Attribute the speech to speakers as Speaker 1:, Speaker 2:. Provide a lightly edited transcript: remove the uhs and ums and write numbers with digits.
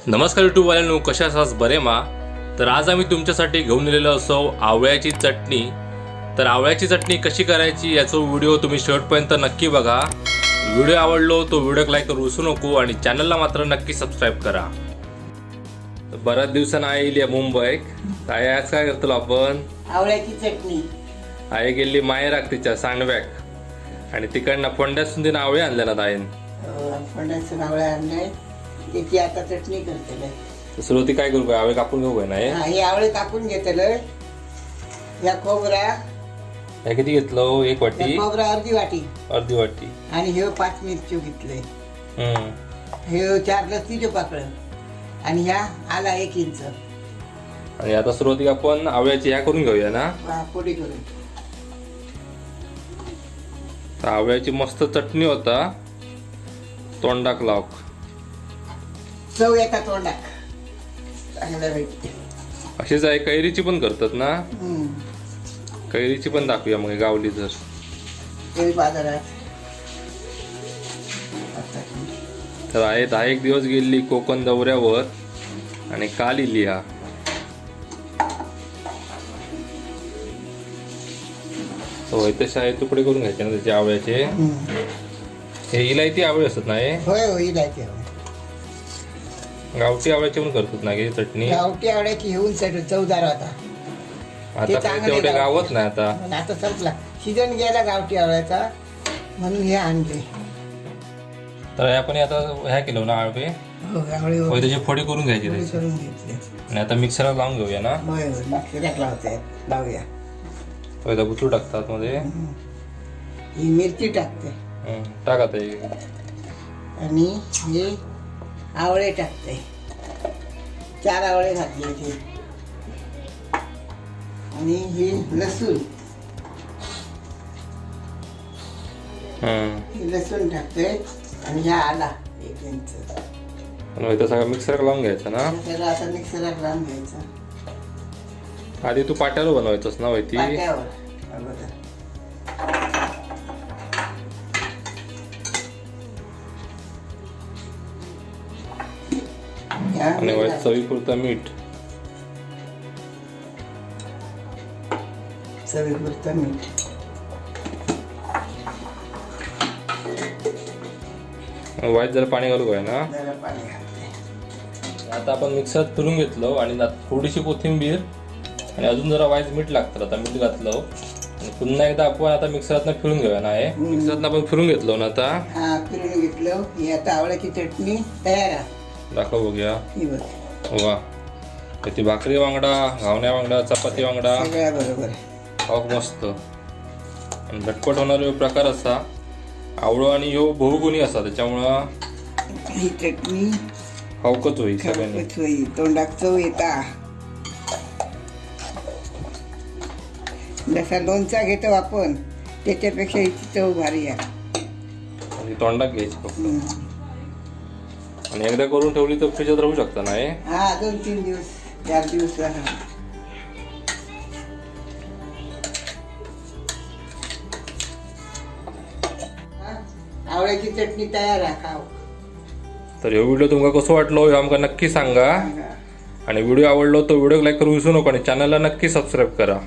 Speaker 1: नमस्कार यूट्यूबवाल्यांनो, कशा आहात? बरे मा? तर आज आम्ही तुमच्यासाठी घेऊन आलेलो असो आवळ्याची चटणी. तर आवळ्याची चटणी कशी करायची याचा व्हिडिओ तुम्ही शेवटपर्यंत नक्की बघा. व्हिडिओ आवडलो तो व्हिडिओ लाईक करू विसरू नको आणि चॅनलला मात्र नक्की सबस्क्राईब करा. बऱ्याच दिवसांनी आई येईल मुंबईत. काय आज काय करतो आपण?
Speaker 2: आवळ्याची चटणी.
Speaker 1: आई गेली माहेराक तिच्या सांडव्याक आणि तिकडनं फोंड्यासून तिने आवळे आणले ना ताईन.
Speaker 2: फणस आवळे आणले, त्याची आता चटणी करतले.
Speaker 1: सुरुवाती काय करू? आवळे कापून घेऊ काय नाही?
Speaker 2: हे आवळे कापून घेतलं. या खोबरा
Speaker 1: हे किती घेतलं? एक वाटी?
Speaker 2: खोबरा अर्धी
Speaker 1: वाटी
Speaker 2: आणि हे 5 मिरची घेतले. हे 4 लसणीचे पाकळं आणि ह्या आला 1 इंच.
Speaker 1: आणि आता सुरुवातीला आपण आवळ्याची ह्या करून घेऊया ना,
Speaker 2: पोडी करून.
Speaker 1: आवळ्याची मस्त चटणी होता, तोंडाक लावक.
Speaker 2: चव येता तोंडाक चांगल्यापैकी.
Speaker 1: अशीच आहे कैरीची पण करतात ना. कैरीची पण दाखवूया मग गावली जर.
Speaker 2: ते बाजारात
Speaker 1: तर आहे 10 दिवस गेली कोकण दौऱ्यावर आणि काल इली हा. तसे आहे तुकडे करून घ्यायचे ना त्याचे आवळ्याचे. हे इलायती आवळे असतात ना हे?
Speaker 2: होय होय इलायची आवळे.
Speaker 1: गावठी आवळ्याची पण करतात ना चटणी.
Speaker 2: गावठी आवळ्याची घेऊन चवदार होता.
Speaker 1: आता काय तेवढे गावत नाही आता.
Speaker 2: आता संपला सीजन गेला गावठी आवळ्याचा म्हणून हे आणले.
Speaker 1: तर आपण आता ह्या केलं ना आवळे.
Speaker 2: आवळे
Speaker 1: त्याची फोडी करून घ्यायची त्याची.
Speaker 2: करून घेतले
Speaker 1: आणि आता मिक्सरला लावून घेऊया ना.
Speaker 2: होय होय मिक्सरात लावते लावूया.
Speaker 1: पहिला गुचू टाकतात मध्ये.
Speaker 2: ही मिरची टाकते.
Speaker 1: टाका ते.
Speaker 2: आणि हे आवळे टाकते. 4 आवळे घातले ते. आणि हे लसूण. हे लसूण टाकते आणि ह्या आला 1 इंच.
Speaker 1: सगळं मिक्सर लावून घ्यायचं ना.
Speaker 2: त्याला आता मिक्सरात लावून घ्यायचं.
Speaker 1: आधी तू पाट्यावर बनवायचंस ना माहिती?
Speaker 2: पाट्यावर अगोदर.
Speaker 1: आणि चवीपुरतं मीठ.
Speaker 2: चवीपुरतं मीठ.
Speaker 1: वाईट जरा पाणी घालू काय ना.
Speaker 2: जरा पाणी घालते.
Speaker 1: आता आपण मिक्सर फिरून घेतलं आणि थोडीशी कोथिंबीर आणि अजून जरा वाईट मीठ लागतं. आता मीठ घातलं आणि पुन्हा एकदा आपण आता मिक्सरातनं फिरून घेऊया ना. हे मिक्सरातनं आपण फिरून घेतलं ना आता.
Speaker 2: हा फिरून घेतलं. ही आता आवळ्याची चटणी तयार आहे.
Speaker 1: दाखव बघूया.
Speaker 2: ही बघ.
Speaker 1: वा, ती भाकरी वांगडा, घावण्या वांगडा, चपाती वांगडा
Speaker 2: सगळ्या बरोबर.
Speaker 1: खाऊक मस्त आणि झटपट होणारा प्रकार असा. आवळो आणि ह्यो बहुगुणी असा, त्याच्यामुळं
Speaker 2: ही चटणी
Speaker 1: खाऊकच होईल सगळ्यांनी.
Speaker 2: खाऊकच होईल. तोंडाक चव येता. जसा लोणचा घेतो आपण त्याच्यापेक्षा हिची चव भारी आहे.
Speaker 1: आणि तोंडात घ्यायची फक्त. आणि एकदा करून ठेवली तर फ्रीजात राहू शकता ना हे.
Speaker 2: हा 2-3 दिवस 4 दिवस राहणार. आवळ्याची चटणी तयार आहे. खाऊ.
Speaker 1: तर हे व्हिडिओ तुमका कसं वाटलो हे आमका नक्की सांगा. आणि व्हिडिओ आवडलो तर व्हिडिओ लाईक करू विसरू नका आणि चॅनलला नक्की सबस्क्राईब करा.